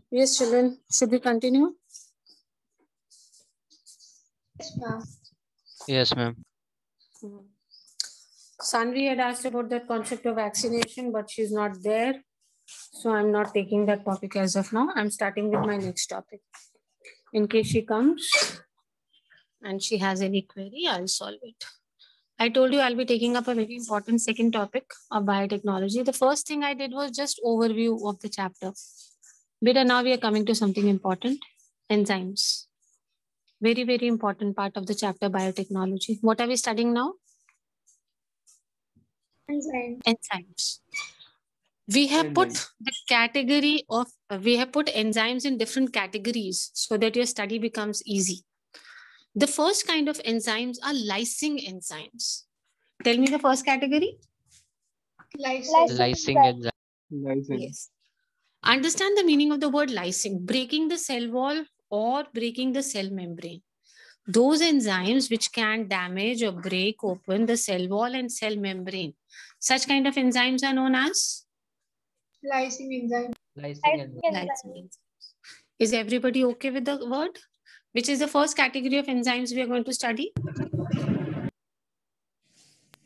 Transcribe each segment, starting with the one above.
Yes, children, should we continue? Yes, ma'am. Yes, ma'am. Sanvi had asked about that concept of vaccination, but she's not there. So I'm not taking that topic as of now. I'm starting with my next topic. In case she comes and she has any query, I'll solve it. I told you I'll be taking up a very important second topic of biotechnology. The first thing I did was just overview of the chapter. But now we are coming to something important, enzymes. Very, very important part of the chapter biotechnology. What are we studying now? Enzymes. We have put the category of, we have put enzymes in different categories so that your study becomes easy. The first kind of enzymes are lysing enzymes. Tell me the first category. Lysing enzyme. Yes. Understand the meaning of the word lysing, breaking the cell wall or breaking the cell membrane. Those enzymes which can damage or break open the cell wall and cell membrane. Such kind of enzymes are known as Lysing enzyme. Lysing enzyme. lysing enzymes. Is everybody okay with the word? Which is the first category of enzymes we are going to study?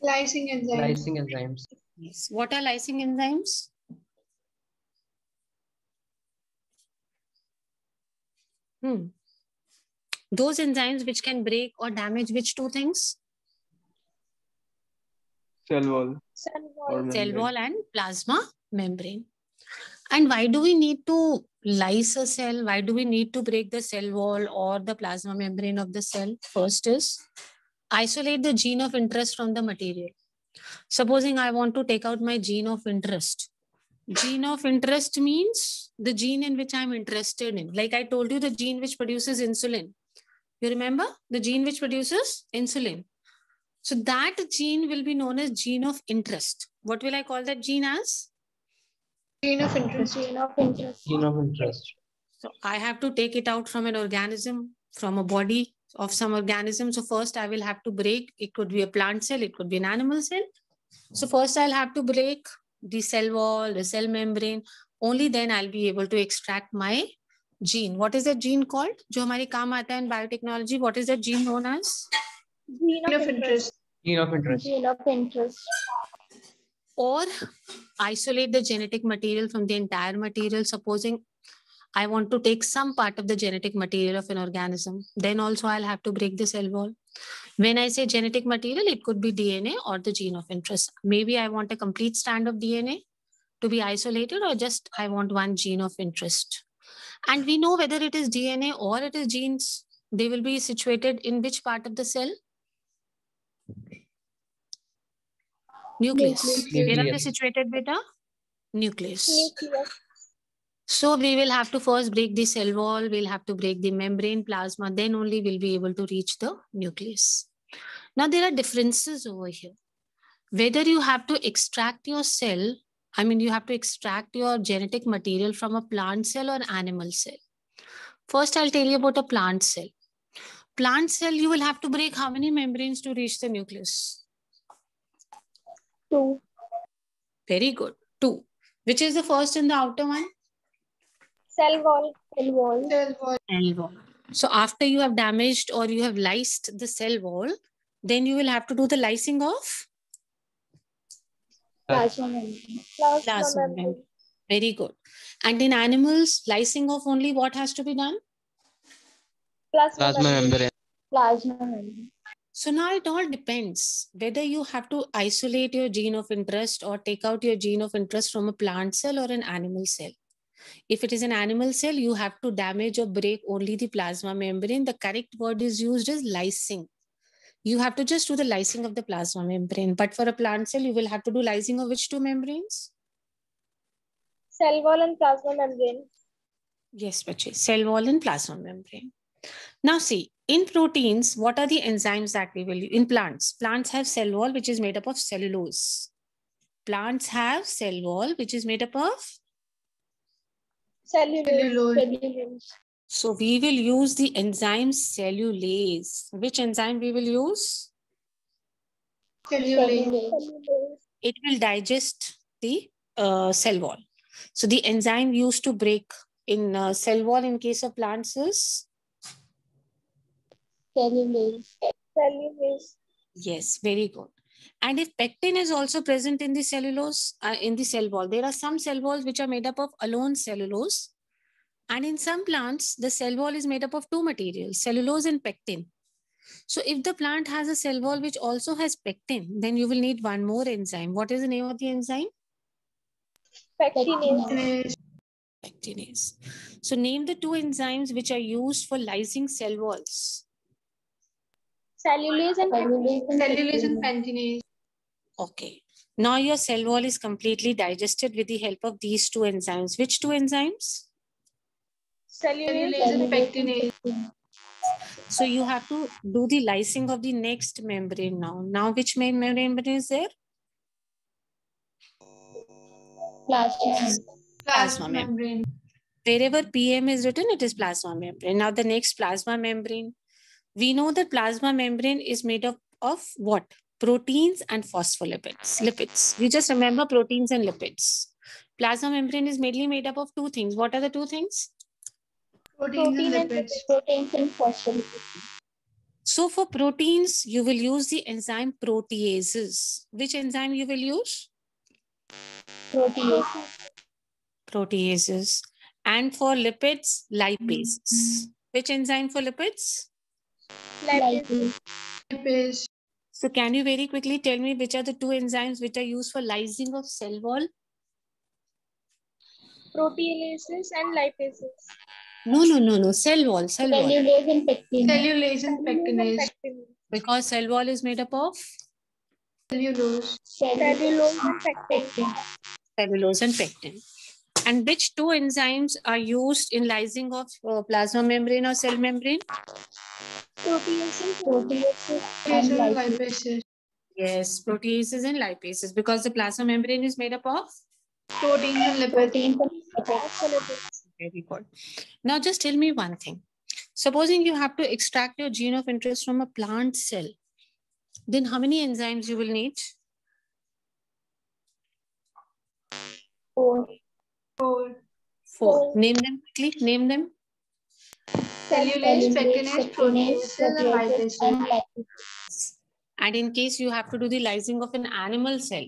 Lysing enzyme. Lysing enzymes. Yes. What are lysing enzymes? Those enzymes which can break or damage which two things? Cell wall. Cell wall and plasma membrane. And why do we need to lyse a cell? Why do we need to break the cell wall or the plasma membrane of the cell? First is isolate the gene of interest from the material. Supposing I want to take out my gene of interest. Gene of interest means the gene in which I'm interested in. Like I told you, the gene which produces insulin. You remember the gene which produces insulin. So that gene will be known as gene of interest. What will I call that gene as? Gene of interest. Gene of interest. So I have to take it out from an organism, from a body of some organism. So first I will have to break. It could be a plant cell, it could be an animal cell. So first I'll have to break the cell wall, the cell membrane. Only then I'll be able to extract my gene. What is that gene called? जो हमारे काम आता है in biotechnology. What is that gene known as? Gene of interest. Gene of interest. Gene of interest. Or isolate the genetic material from the entire material. Supposing I want to take some part of the genetic material of an organism, then also I'll have to break the cell wall. When I say genetic material, it could be DNA or the gene of interest. Maybe I want a complete strand of DNA to be isolated, or just I want one gene of interest. And we know whether it is DNA or it is genes, they will be situated in which part of the cell? Nucleus. Where are they situated, beta? Nucleus. So we will have to first break the cell wall, we'll have to break the membrane, plasma, then only we'll be able to reach the nucleus. Now there are differences over here. Whether you have to extract your cell, you have to extract your genetic material from a plant cell or animal cell. First, I'll tell you about a plant cell. Plant cell, you will have to break how many membranes to reach the nucleus? 2. Very good. 2. Which is the first and the outer one? Cell wall. Cell wall. Cell wall. Cell wall. So after you have damaged or you have lysed the cell wall, then you will have to do the lysing of Plasma membrane. plasma membrane. Very good. And in animals, lysing of only what has to be done? Plasma membrane. Plasma membrane. So now it all depends whether you have to isolate your gene of interest or take out your gene of interest from a plant cell or an animal cell. If it is an animal cell, you have to damage or break only the plasma membrane. The correct word is used as lysing. You have to just do the lysing of the plasma membrane. But for a plant cell, you will have to do lysing of which two membranes? Cell wall and plasma membrane. Yes, Bache. Cell wall and plasma membrane. Now see, in proteins, what are the enzymes that we will use? In plants, plants have cell wall, which is made up of cellulose. Plants have cell wall, which is made up of Cellulose. So we will use the enzyme cellulase. Which enzyme we will use? Cellulase. It will digest the cell wall. So the enzyme used to break in cell wall in case of plants is? Cellulose. Cellulose. Yes, very good. And if pectin is also present in the cellulose, in the cell wall, there are some cell walls which are made up of alone cellulose. And in some plants, the cell wall is made up of two materials, cellulose and pectin. So if the plant has a cell wall which also has pectin, then you will need one more enzyme. What is the name of the enzyme? Pectinase. Pectinase. So name the two enzymes which are used for lysing cell walls. Cellulase and Cellulase and pectinase. Okay. Now your cell wall is completely digested with the help of these two enzymes. Which two enzymes? Cellulase and pectinase. So you have to do the lysing of the next membrane now. Now which membrane is there? Plasma membrane. Wherever PM is written, it is plasma membrane. Now the next plasma membrane. We know that plasma membrane is made up of what? Proteins and phospholipids. Lipids. You just remember proteins and lipids. Plasma membrane is mainly made up of two things. What are the two things? Proteins and lipids. Proteins and phospholipids. So for proteins, you will use the enzyme proteases. Which enzyme you will use? Proteases. And for lipids, lipases. Which enzyme for lipids? Lipase. So can you very quickly tell me which are the two enzymes which are used for lysing of cell wall? Proteinases and lipases. No. Cell wall. Cellulase and pectinase. Cellulase and pectinase. Because cell wall is made up of Cellulose. Cellulose and pectin. cellulose and pectin. And which two enzymes are used in lysing of plasma membrane or cell membrane? Proteases And lipases. Yes, proteases and lipases, because the plasma membrane is made up of? Proteins and lipids. Very good. Now just tell me one thing. Supposing you have to extract your gene of interest from a plant cell, then how many enzymes you will need? 4. 4. Name them quickly. Name them. Cellulase, pectinase, proteases, and lipases. And in case you have to do the lysing of an animal cell,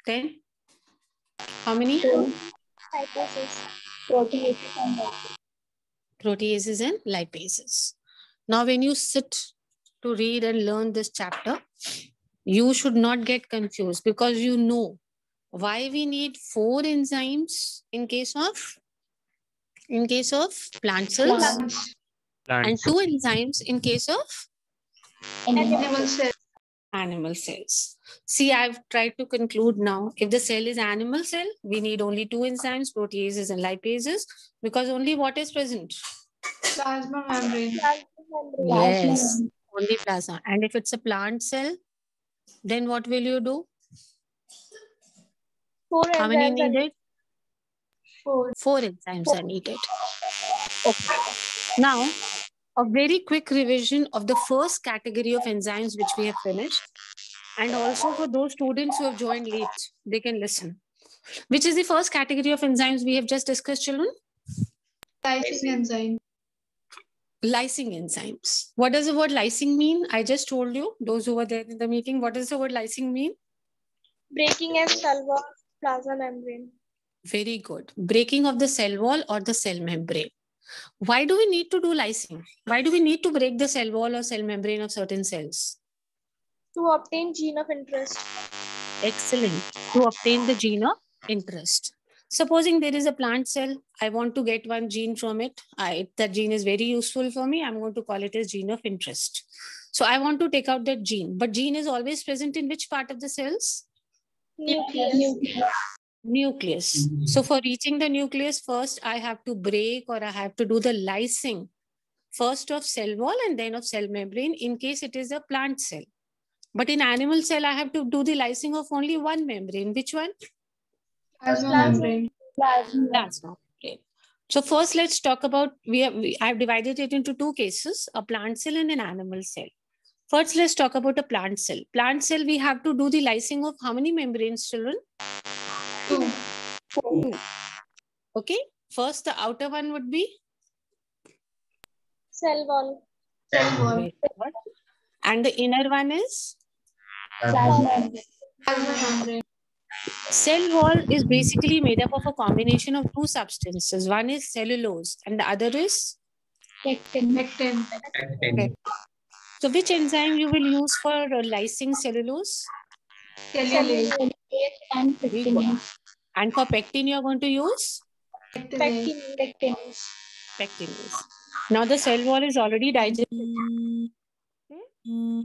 then how many? Proteases and lipases. Now, when you sit to read and learn this chapter, you should not get confused, because you know why we need 4 enzymes in case of plant cells, and 2 enzymes in case of animal cells. See, I've tried to conclude now. If the cell is animal cell, we need only 2 enzymes, proteases and lipases, because only what is present? Plasma membrane. Yes, only plasma. And if it's a plant cell, then what will you do? 4 How many enzymes. needed? 4. 4 enzymes are needed. Okay. Now, a very quick revision of the first category of enzymes which we have finished. And also for those students who have joined late, they can listen. Which is the first category of enzymes we have just discussed, children? Lysing enzyme. Lysing enzymes. What does the word lysing mean? I just told you, those who were there in the meeting, what does the word lysing mean? Breaking and cell wall plasma membrane. Very good. Breaking of the cell wall or the cell membrane. Why do we need to do lysing? Why do we need to break the cell wall or cell membrane of certain cells? To obtain gene of interest. Excellent. To obtain the gene of interest. Supposing there is a plant cell, I want to get one gene from it. That gene is very useful for me. I'm going to call it as gene of interest. So I want to take out that gene. But gene is always present in which part of the cells? Nucleus. So for reaching the nucleus, first I have to break, or I have to do the lysing first of cell wall and then of cell membrane in case it is a plant cell. But in animal cell, I have to do the lysing of only one membrane. Which one? Plasma membrane. Plasma membrane. So first let's talk about, I've divided it into 2 cases, a plant cell and an animal cell. First, let's talk about a plant cell. Plant cell, we have to do the lysing of how many membranes, children? 2. 2. Okay. First, the outer one would be? Cell wall. Cell wall. Very good. And the inner one is? Plasma. Plasma membrane. Cell wall is basically made up of a combination of two substances. One is cellulose and the other is? Pectin. Pectin. Pectin. So which enzyme you will use for lysing cellulose? Cellulase. And pectin. And for pectin, you are going to use? Pectinase. Pectinase. Now the cell wall is already digested. Okay.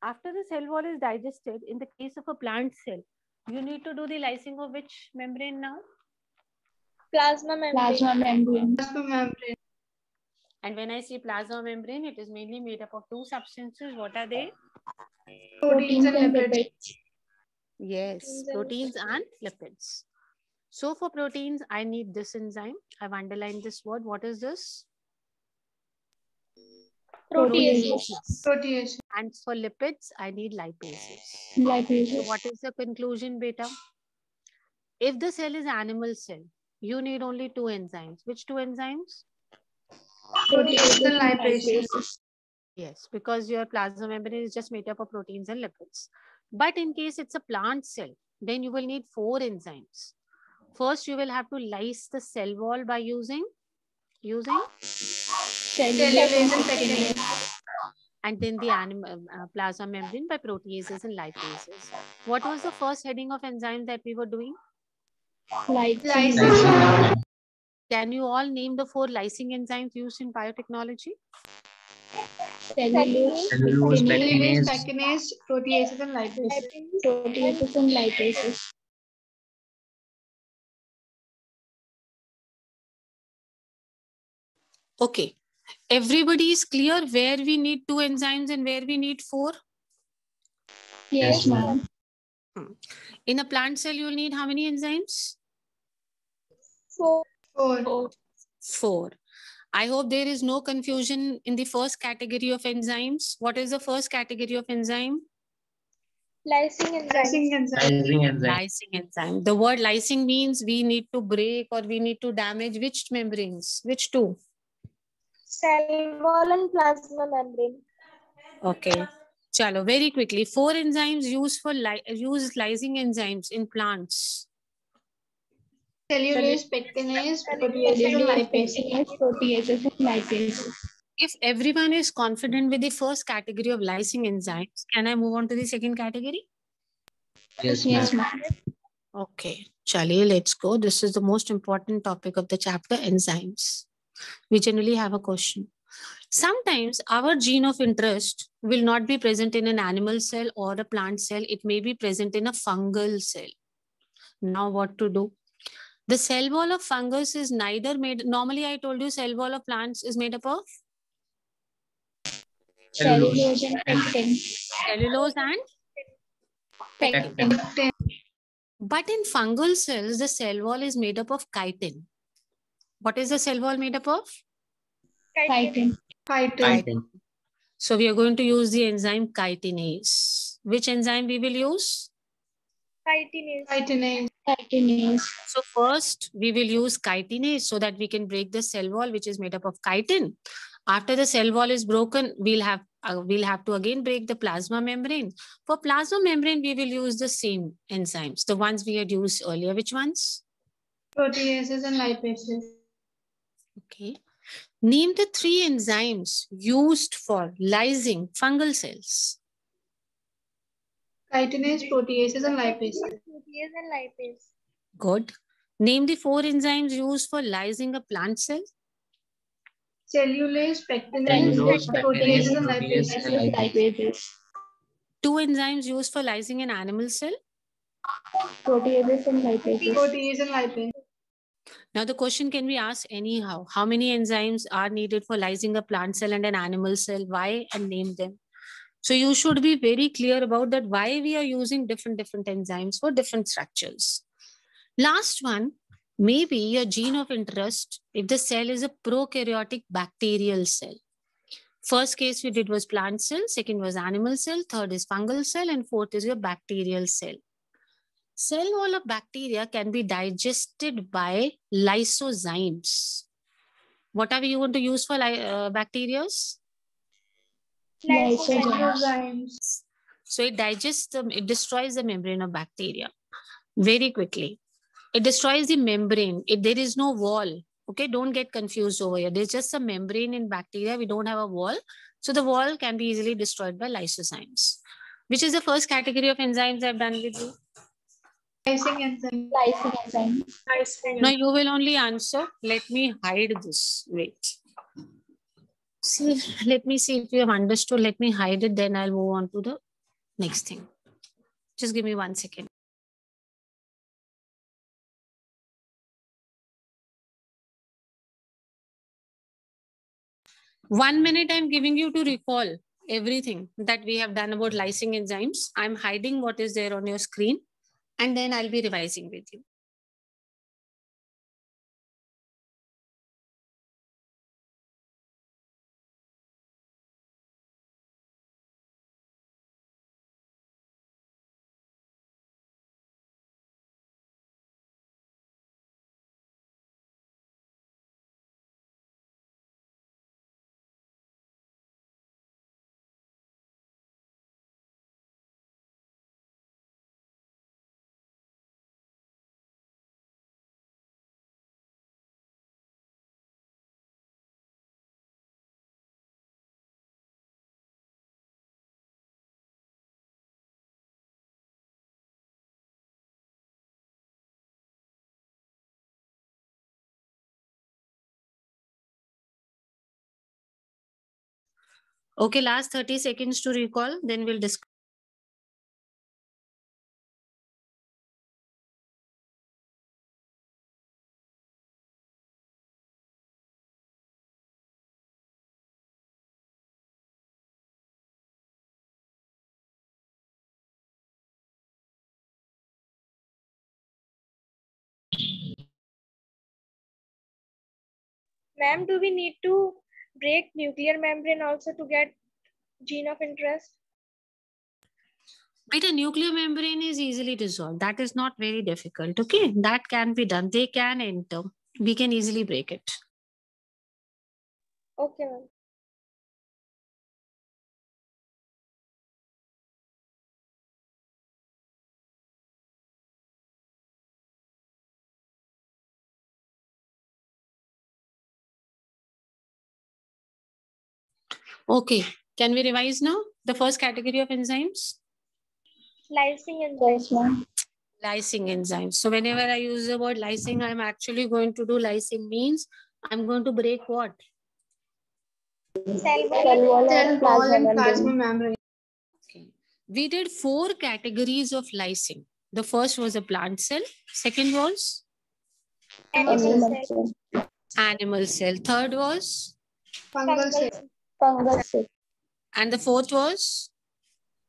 After the cell wall is digested, in the case of a plant cell, you need to do the lysing of which membrane now? Plasma membrane. Plasma membrane. And when I say plasma membrane, it is mainly made up of two substances. What are they? Proteins and lipids. Yes, proteins and lipids. So for proteins, I need this enzyme. I've underlined this word. What is this? Proteases. Protease. And for lipids, I need lipases. So what is the conclusion, beta? If the cell is animal cell, you need only two enzymes. Which two enzymes? Proteases and lipases. Yes, because your plasma membrane is just made up of proteins and lipids. But in case it's a plant cell, then you will need four enzymes. First, you will have to lyse the cell wall by using Cellulase and pectinase. and then the plasma membrane by proteases and lipases. What was the first heading of enzyme that we were doing? Lysing. Can you all name the four lysing enzymes used in biotechnology? Cellulose, Cellulase, pectinase, pectinase, proteases and lipases. Okay. Everybody is clear where we need two enzymes and where we need four? Yes, ma'am. In a plant cell, you'll need how many enzymes? 4. 4. 4. I hope there is no confusion in the first category of enzymes. What is the first category of enzyme? Lysing enzyme. Lysing enzyme. The word lysing means we need to break or we need to damage which membranes? Which two? Cell wall and plasma membrane. Okay. Chalo, very quickly. 4 enzymes used for lysing enzymes in plants. Cellulase, pectinase, proteases and lipases. If everyone is confident with the first category of lysing enzymes, can I move on to the second category? Yes, ma'am. Okay. Chaliye, let's go. This is the most important topic of the chapter, enzymes. We generally have a question. Sometimes our gene of interest will not be present in an animal cell or a plant cell. It may be present in a fungal cell. Now what to do? The cell wall of fungus is neither made, normally I told you cell wall of plants is made up of? Cellulose and pectin. Cellulose and? Pectin. But in fungal cells, the cell wall is made up of chitin. What is the cell wall made up of? Chitin. So we are going to use the enzyme chitinase. Which enzyme we will use? Chitinase. So first we will use chitinase so that we can break the cell wall, which is made up of chitin. After the cell wall is broken, we'll have to again break the plasma membrane. For plasma membrane, we will use the same enzymes, the ones we had used earlier. Which ones? Proteases and lipases. Okay. Name the 3 enzymes used for lysing fungal cells. Chitinase, proteases and lipases. Good. Name the 4 enzymes used for lysing a plant cell. Cellulase, pectinase, proteases and lipases. 2 enzymes used for lysing an animal cell. Proteases and Protease and lipase. Now the question can be asked anyhow. How many enzymes are needed for lysing a plant cell and an animal cell? Why? And name them. So you should be very clear about that why we are using different enzymes for different structures. Last one, maybe your gene of interest if the cell is a prokaryotic bacterial cell. First case we did was plant cell, second was animal cell, third is fungal cell, and fourth is your bacterial cell. Cell wall of bacteria can be digested by lysozymes. What are we going to use for bacteria? Lysozymes. So it digests them, it destroys the membrane of bacteria very quickly. It destroys the membrane. There is no wall. Okay, don't get confused over here. There's just a membrane in bacteria. We don't have a wall. So the wall can be easily destroyed by lysozymes. Which is the first category of enzymes I've done with you? Lysing enzyme. Lysing enzyme. Now you will only answer. Let me hide this. Wait. See, let me see if you have understood. Let me hide it. Then I'll move on to the next thing. Just give me 1 second. One minute I'm giving you to recall everything that we have done about lysing enzymes. I'm hiding what is there on your screen and then I'll be revising with you. Okay, last 30 seconds to recall, then we'll discuss. Ma'am, do we need to break nuclear membrane also to get gene of interest? But a nuclear membrane is easily dissolved. That is not very difficult. Okay, that can be done. They can enter. We can easily break it. Okay, ma'am. Okay, can we revise now? The first category of enzymes? Lysing enzyme. Yes, ma'am. Lysing enzymes. So whenever I use the word lysing, I'm actually going to do lysing means I'm going to break what? Cell wall. Cell wall Cell and wall plasma and plasma membrane. membrane. Okay. We did 4 categories of lysing. The first was a plant cell. Second was Animal cell. animal cell. Third was, Fungal cell. Fungal cell. and the fourth was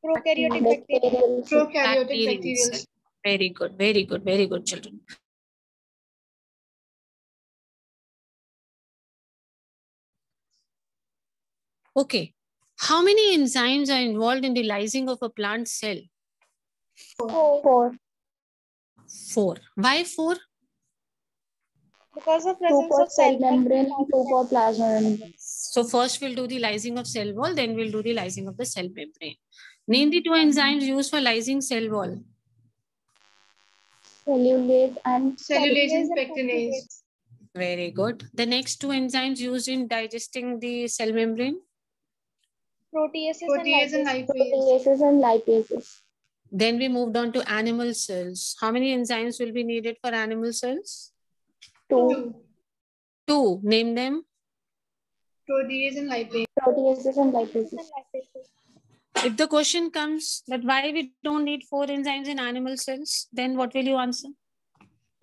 Prokaryotic bacteria. Bacterial cell. Prokaryotic bacterial bacterial cell. Very good, very good, very good, children. Okay. How many enzymes are involved in the lysing of a plant cell? 4. 4. Why 4? Because of 2 presence for of cell cell wall. membrane and 2 for plasma membrane. So first we'll do the lysing of cell wall, then we'll do the lysing of the cell membrane. Name the 2 enzymes used for lysing cell wall. Cellulase and Cellulase and and pectinase. Very good. The next 2 enzymes used in digesting the cell membrane. proteases Protease and and lipase. lipase. proteases and lipases. Then we moved on to animal cells. How many enzymes will be needed for animal cells? 2. 2. Name them. Protease and lipase. Proteases and lipases. If the question comes that why we don't need 4 enzymes in animal cells, then what will you answer?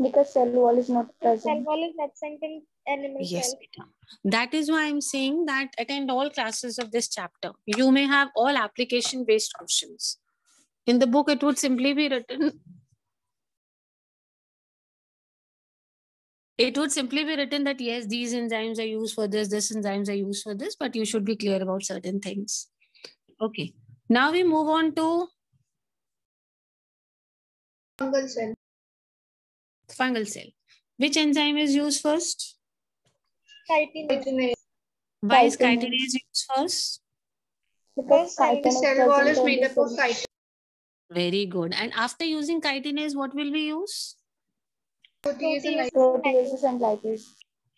Because cell wall is not Cell present. wall is absent in animal Yes, cell. beta. That is why I'm saying that attend all classes of this chapter. You may have all application-based questions. In the book, it would simply be written. It would simply be written that yes, these enzymes are used for this enzymes are used for this, but you should be clear about certain things. Okay. Now we move on to Fungal cell. Fungal cell. Which enzyme is used first? Chitinase. Chitinase. Why is Chitinase. chitinase used first? Because Cell- The chitin is cell wall is present in made the up of cell. chitin. Very good. And after using chitinase, what will we use? Protease and lipase. Proteases and lipase.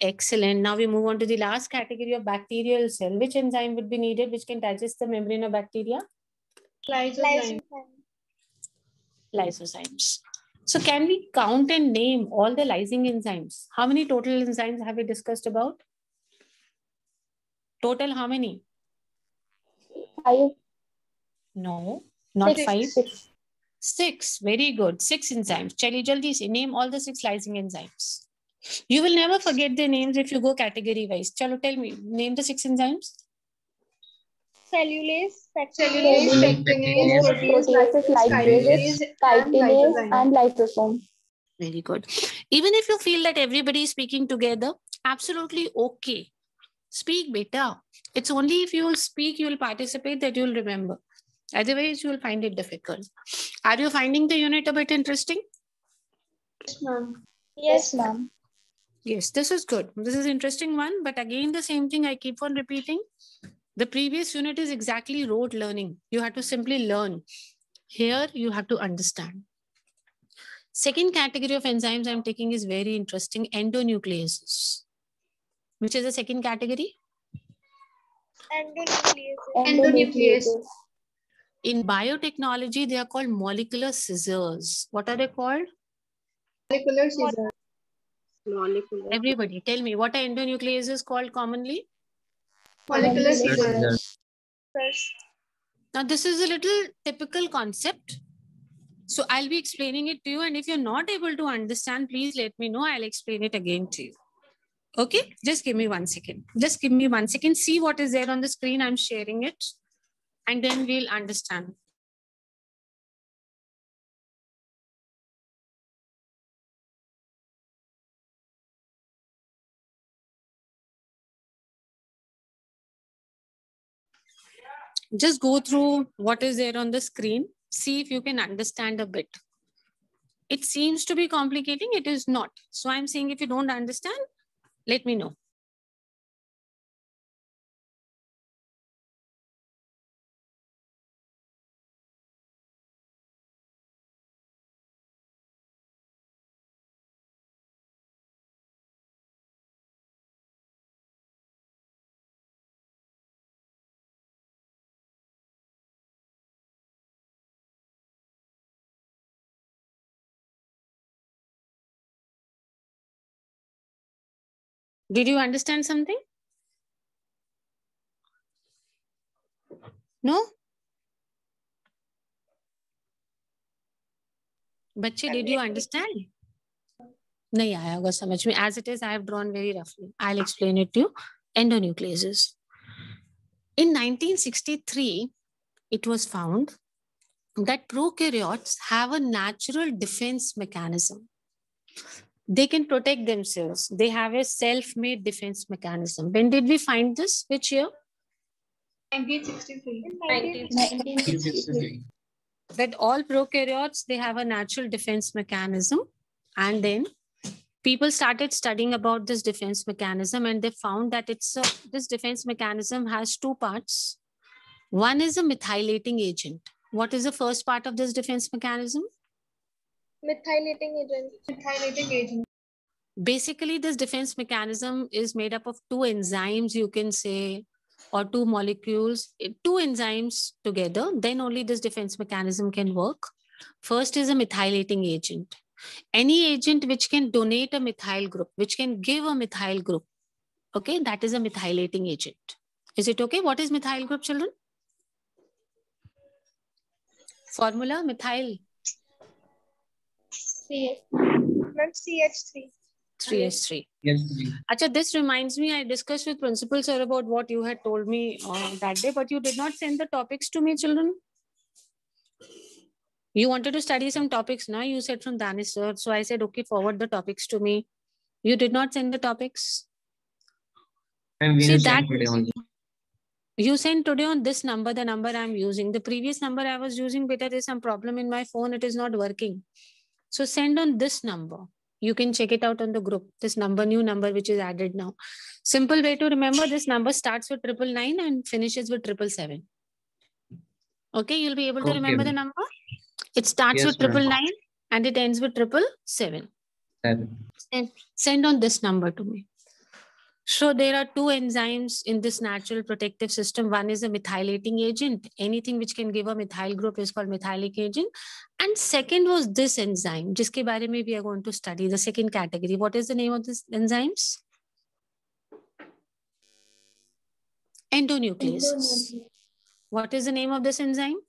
Excellent. Now we move on to the last category of bacterial cell. Which enzyme would be needed which can digest the membrane of bacteria? Lysozyme. Lysozymes. So can we count and name all the lysing enzymes? How many total enzymes have we discussed about? Total how many? 5, No, not 6, 5. 6. 6. Very good. 6 enzymes. Chali jaldi se name all the 6 lysing enzymes. You will never forget their names if you go category wise. Chalo, tell me. Name the 6 enzymes. Cellulase, Cellulase, pectinase, protease, proteases, lipases, chitinase, and lysosome. Very good. Even if you feel that everybody is speaking together, absolutely okay. Speak better. It's only if you will speak, you will participate, that you will remember. Otherwise, you will find it difficult. Are you finding the unit a bit interesting? Yes, ma'am. Yes, ma'am. Yes, this is good. This is interesting one. But again, the same thing I keep on repeating. The previous unit is exactly rote learning. You have to simply learn. Here, you have to understand. Second category of enzymes I'm taking is very interesting, endonucleases. Which is the second category? Endonucleases. In biotechnology, they are called molecular scissors. What are they called? Molecular scissors. Everybody, tell me, what are endonucleases called commonly? Molecular scissors. Now, this is a little typical concept. So I'll be explaining it to you. And if you're not able to understand, please let me know. I'll explain it again to you. Okay, just give me 1 second. Just give me 1 second. See what is there on the screen. I'm sharing it. And then we'll understand. Just go through what is there on the screen. See if you can understand a bit. It seems to be complicating. It is not. So I'm saying if you don't understand, let me know. Did you understand something? No? Bachche, did you understand? Nahi aaya hoga samajh mein. As it is, I have drawn very roughly. I'll explain it to you. Endonucleases. In 1963, it was found that prokaryotes have a natural defense mechanism. They can protect themselves. They have a self-made defense mechanism. When did we find this? Which year? 1963. 1963. That all prokaryotes, they have a natural defense mechanism. And then people started studying about this defense mechanism and they found that this defense mechanism has 2 parts. One is a methylating agent. What is the first part of this defense mechanism? Methylating agent. Methylating agent. Basically, this defense mechanism is made up of 2 enzymes, you can say, or 2 molecules, 2 enzymes together. Then only this defense mechanism can work. First is a methylating agent. Any agent which can donate a methyl group, which can give a methyl group, okay, that is a methylating agent. Is it okay? What is methyl group, children? Formula, methyl. CH3. 3H3. Yes. Achha, this reminds me, I discussed with Principal Sir about what you had told me that day, but you did not send the topics to me, children. You wanted to study some topics now, you said from Danish Sir. So I said, okay, forward the topics to me. You did not send the topics. See, that you sent today on this number, the number I'm using. The previous number I was using, beta, there's some problem in my phone. It is not working. So send on this number. You can check it out on the group. This number, new number, which is added now. Simple way to remember, this number starts with 999 and finishes with 777. Okay, you'll be able to remember the number. It starts with 999 and it ends with 777. Send on this number to me. So there are two enzymes in this natural protective system. One is a methylating agent. Anything which can give a methyl group is called methylic agent. And second was this enzyme, jiske baare mein we are going to study the second category. What is the name of this enzymes? Endonucleases. What is the name of this enzyme?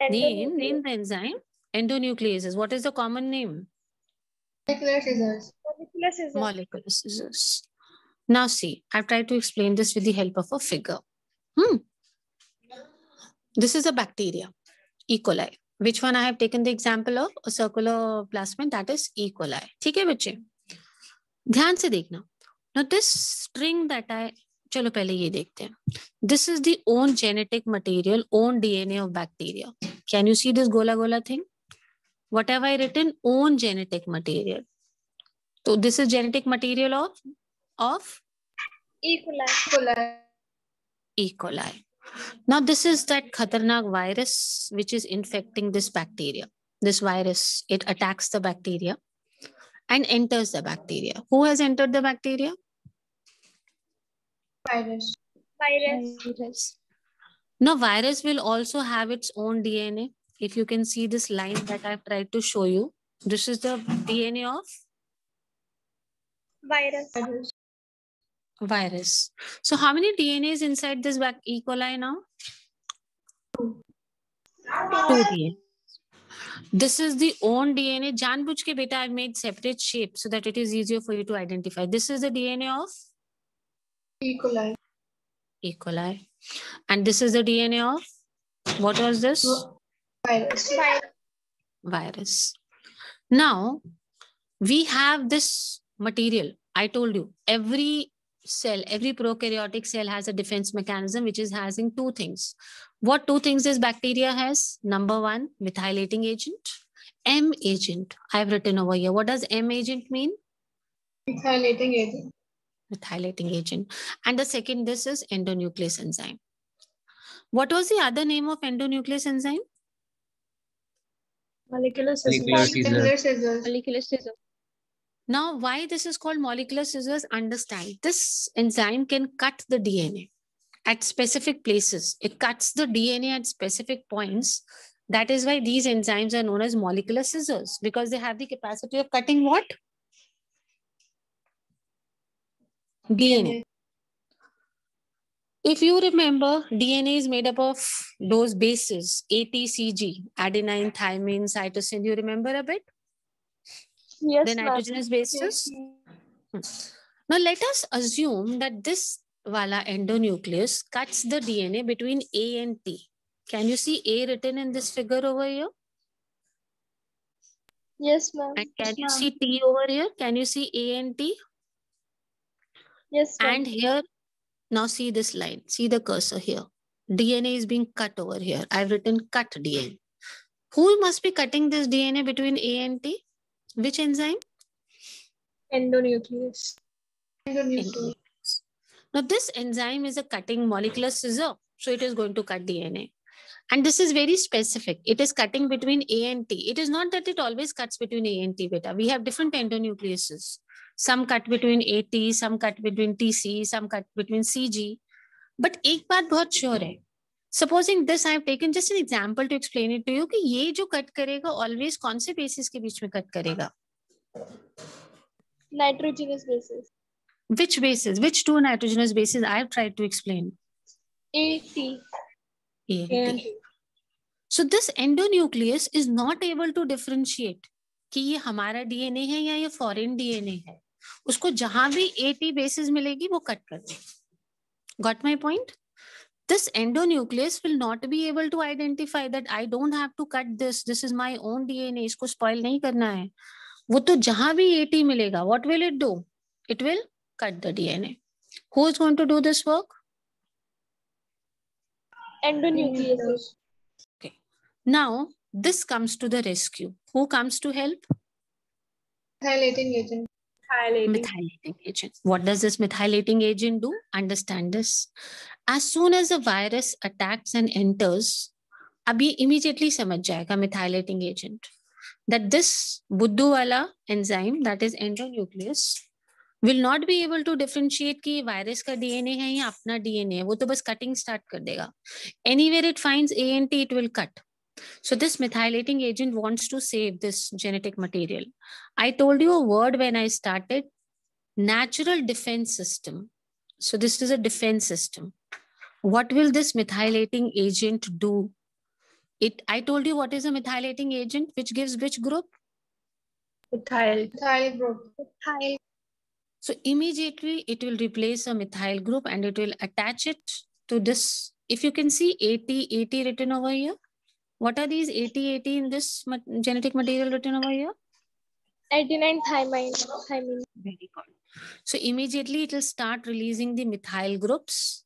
Name the enzyme. Endonucleases. What is the common name? Molecular scissors. Molecular scissors. Molecular scissors. Now see, I've tried to explain this with the help of a figure. This is a bacteria, E. coli. Which one I have taken the example of? A circular plasmid, that is E. coli. ठीक है बच्चे? ध्यान से देखना. Now this string that चलो पहले ये देखते हैं. This is the own genetic material, own DNA of bacteria. Can you see this gola gola thing? What have I written? Own genetic material. So this is genetic material of E. coli. E. coli. E. coli. Now this is that khatarnak virus which is infecting this bacteria. This virus, it attacks the bacteria and enters the bacteria. Who has entered the bacteria? Virus. Virus. Now virus will also have its own DNA. If you can see this line that I've tried to show you, this is the DNA of Virus. virus. So how many DNAs inside this E. coli now? 2 DNA. This is the own DNA. Janbujh ke beta, I've made separate shape so that it is easier for you to identify. This is the DNA of E. coli. E. coli. And this is the DNA of, what was this? Virus. Virus. Now, we have this material. I told you, every cell, every prokaryotic cell has a defense mechanism which is having two things. What two things this bacteria has? Number one, methylating agent. M agent, I've written over here. What does M agent mean? Methylating agent. Methylating agent. And the second, this is endonuclease enzyme. What was the other name of endonuclease enzyme? Molecular Molecular scissors. scissors. Molecular scissors. Now, why this is called molecular scissors? Understand, this enzyme can cut the DNA at specific places. It cuts the DNA at specific points. That is why these enzymes are known as molecular scissors, because they have the capacity of cutting what? DNA. If you remember, DNA is made up of those bases, ATCG, adenine, thymine, cytosine. You remember a bit? Yes, The nitrogenous bases. Now let us assume that this wala endonuclease cuts the DNA between A and T. Can you see A written in this figure over here? Yes, ma'am. And can you see T over here? Can you see A and T? Yes, ma'am. And here, now see this line. See the cursor here. DNA is being cut over here. I've written cut DNA. Who must be cutting this DNA between A and T? Which enzyme? Endonuclease. Endonuclease. Now this enzyme is a cutting molecular scissor. So it is going to cut DNA. And this is very specific. It is cutting between A and T. It is not that it always cuts between A and T, beta. We have different endonucleases. Some cut between AT, some cut between TC, some cut between CG. But एक बात बहुत sure है. Supposing this I have taken just an example to explain it to you कि ये जो cut करेगा always कौन से bases के बीच में cut करेगा? Nitrogenous bases. Which bases? Which two nitrogenous bases I have tried to explain? AT. A and T. So this endonuclease is not able to differentiate कि ये हमारा DNA है या ये foreign DNA है. उसको जहां भी AT bases मिलेगी वो cut कर दे. Got my point? This endonuclease will not be able to identify that I don't have to cut this. This is my own DNA. इसको spoil नहीं करना है. वो तो जहां भी AT मिलेगा, what will it do? It will cut the DNA. Who is going to do this work? Endonucleases. Okay. Now, this comes to the rescue. Who comes to help? Methylating agent. Methylating agent. What does this methylating agent do? Understand this. As soon as a virus attacks and enters, abhi immediately समझ जाएगा methylating agent that this बुद्धू वाला enzyme, that is endonuclease, will not be able to differentiate कि virus का DNA है या अपना DNA है. वो तो बस cutting start कर देगा. Anywhere it finds A and T, it will cut. So this methylating agent wants to save this genetic material. I told you a word when I started, natural defense system. So this is a defense system. What will this methylating agent do? I told you what is a methylating agent, which gives which group? Methyl group. Methyl. So immediately it will replace a methyl group and it will attach it to this. If you can see AT written over here. What are these AT in this genetic material written over here? Adenine thymine. Very good. So immediately it will start releasing the methyl groups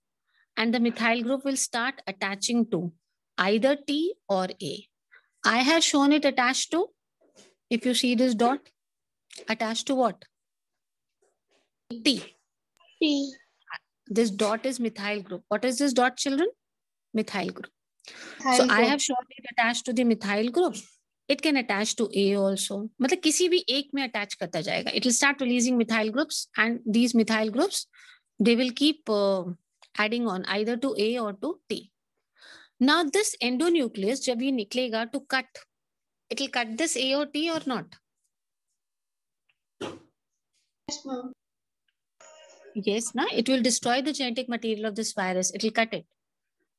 and the methyl group will start attaching to either T or A. I have shown it attached to, if you see this dot, attached to what? T. T. This dot is methyl group. What is this dot, children? Methyl group. Methyl So group. I have shown it attached to the methyl group. It can attach to A also. मतलब किसी भी एक में attach करता जाएगा. It will start releasing methyl groups and these methyl groups, they will keep adding on either to A or to T. Now this endonuclease, जब ये निकलेगा to cut, it will cut this A or T or not? Yes, ma'am. Yes, na? It will destroy the genetic material of this virus. It will cut it.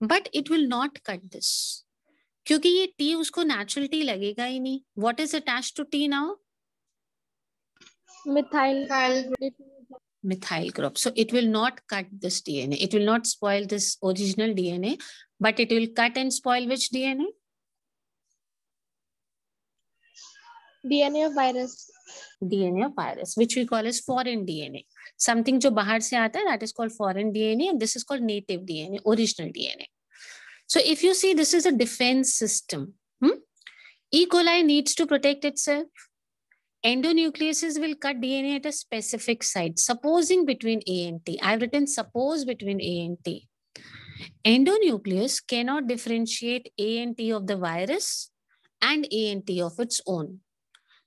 But it will not cut this. क्योंकि ये T उसको natural T लगेगा ही नहीं. What is attached to T now? Methyl. Methyl group. So it will not cut this DNA. It will not spoil this original DNA, but it will cut and spoil which DNA? DNA of virus. DNA of virus, which we call as foreign DNA. Something जो बाहर से आता है, that is called foreign DNA, and this is called native DNA, original DNA. So if you see, this is a defense system. E. coli needs to protect itself. Endonucleases will cut DNA at a specific site, supposing between A and T. I've written suppose between A and T. Endonuclease cannot differentiate A and T of the virus and A and T of its own.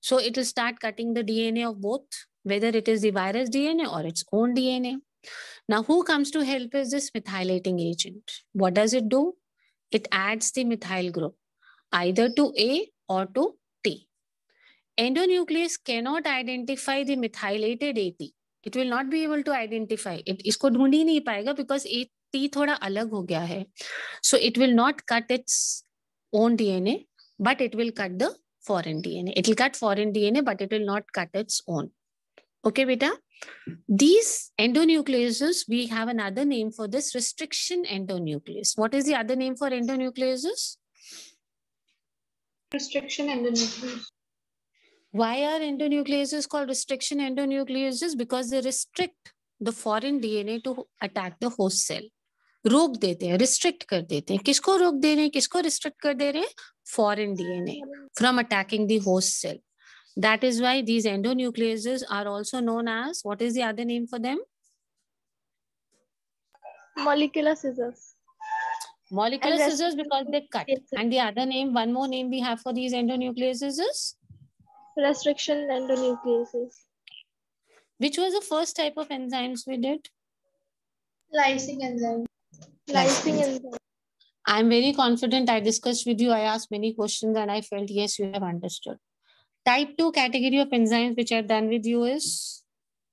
So it will start cutting the DNA of both, whether it is the virus DNA or its own DNA. Now, who comes to help is this methylating agent. What does it do? It adds the methyl group either to A or to T. Endonuclease cannot identify the methylated AT. It will not be able to identify it. इसको ढूंढ ही नहीं पाएगा because AT थोड़ा अलग हो गया है. So it will not cut its own DNA, but it will cut the foreign DNA. It will cut foreign DNA, but it will not cut its own. Okay, beta? These endonucleases, we have another name for this, restriction endonuclease. What is the other name for endonucleases? Restriction endonuclease. Why are endonucleases called restriction endonucleases? Because they restrict the foreign DNA to attack the host cell. रोक देते हैं, restrict कर देते हैं. किसको रोक दे रहे हैं? किसको restrict कर दे रहे हैं? Foreign DNA from attacking the host cell. That is why these endonucleases are also known as, what is the other name for them? Molecular scissors. Molecular And scissors because they cut. And the other name, one more name we have for these endonucleases is? Restriction endonucleases. Which was the first type of enzymes we did? Lysing enzyme. Lysing enzyme. I'm very confident I discussed with you. I asked many questions and I felt, yes, you have understood. Type 2 category of enzymes which I've done with you is,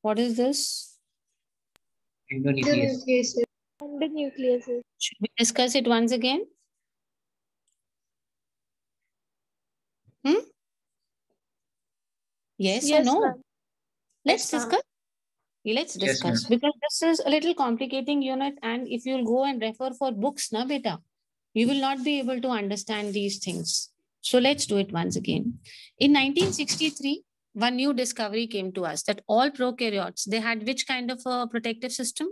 what is this? Endonuclease. Endonucleases. Should we discuss it once again? Yes or no? Let's discuss. Let's discuss because this is a little complicating unit, and if you'll go and refer for books, na beta, you will not be able to understand these things. So let's do it once again. In 1963, one new discovery came to us that all prokaryotes, they had which kind of a protective system?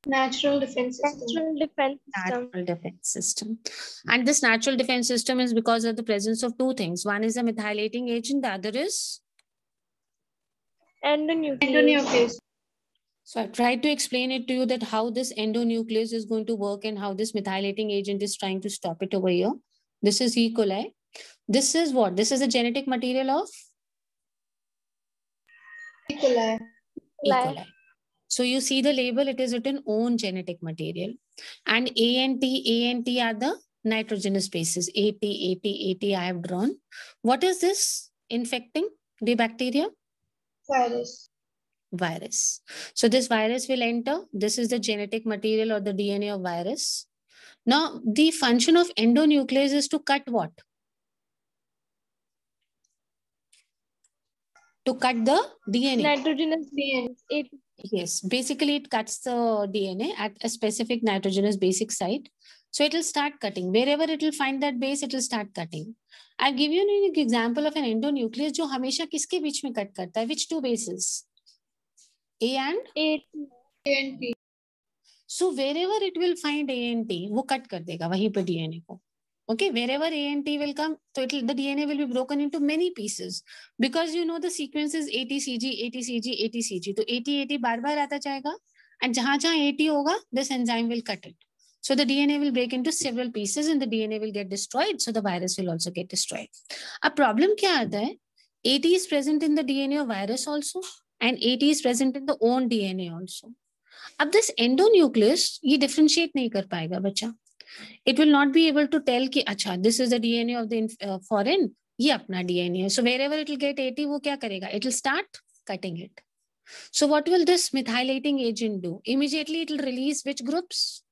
Natural defense system. Natural defense system. Natural defense system. And this natural defense system is because of the presence of two things. One is a methylating agent, the other is? Endonuclease. So I tried to explain it to you that how this endonuclease is going to work and how this methylating agent is trying to stop it over here. This is E. coli. This is what? This is a genetic material of? E. coli. E. coli. So you see the label, it is written own genetic material. And A and T are the nitrogenous bases. AT, I have drawn. What is this infecting the bacteria? Virus. Virus. So this virus will enter. This is the genetic material or the DNA of virus. Now, the function of endonuclease is to cut what? To cut the DNA. Nitrogenous DNA. Yes, basically it cuts the DNA at a specific nitrogenous basic site. So it will start cutting. Wherever it will find that base, it will start cutting. I'll give you an example of an endonuclease जो हमेशा किसके बीच में cut करता है? Which two bases? A and T. So wherever it will find A and T, वो cut कर देगा वहीं पे DNA को. Okay, wherever A and T will come, so the DNA will be broken into many pieces because you know the sequence is ATCG, ATCG, ATCG. तो AT बार-बार आता जाएगा and जहाँ AT होगा, this enzyme will cut it. So the DNA will break into several pieces and the DNA will get destroyed. So the virus will also get destroyed. A problem क्या आता है? AT is present in the DNA of virus also and AT is present in the own DNA also. अब this endonuclease ये differentiate नहीं कर पाएगा बच्चा. It will not be able to tell कि अच्छा this is the DNA of the foreign, ये अपना DNA है. So wherever it will get AT, वो क्या करेगा? It will start cutting it. So what will this methylating agent do? Immediately it will release which groups?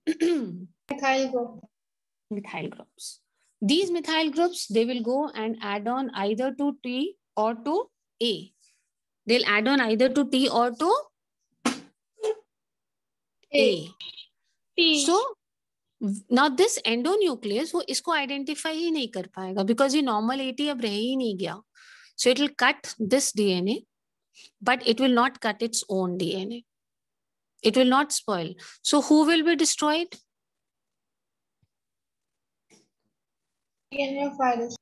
Methyl group. Methyl groups. These methyl groups, they will go and add on either to T or to A. They'll add on either to T or to A. T. So now this endonuclease वो इसको identify ही नहीं कर पाएगा because ये normal AT अब रह ही नहीं गया. So it will cut this DNA, but it will not cut its own DNA. It will not spoil. So who will be destroyed? DNA of virus.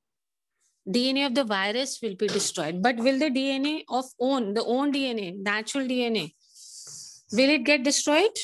DNA of the virus will be destroyed. But will the DNA of the own DNA, natural DNA, will it get destroyed?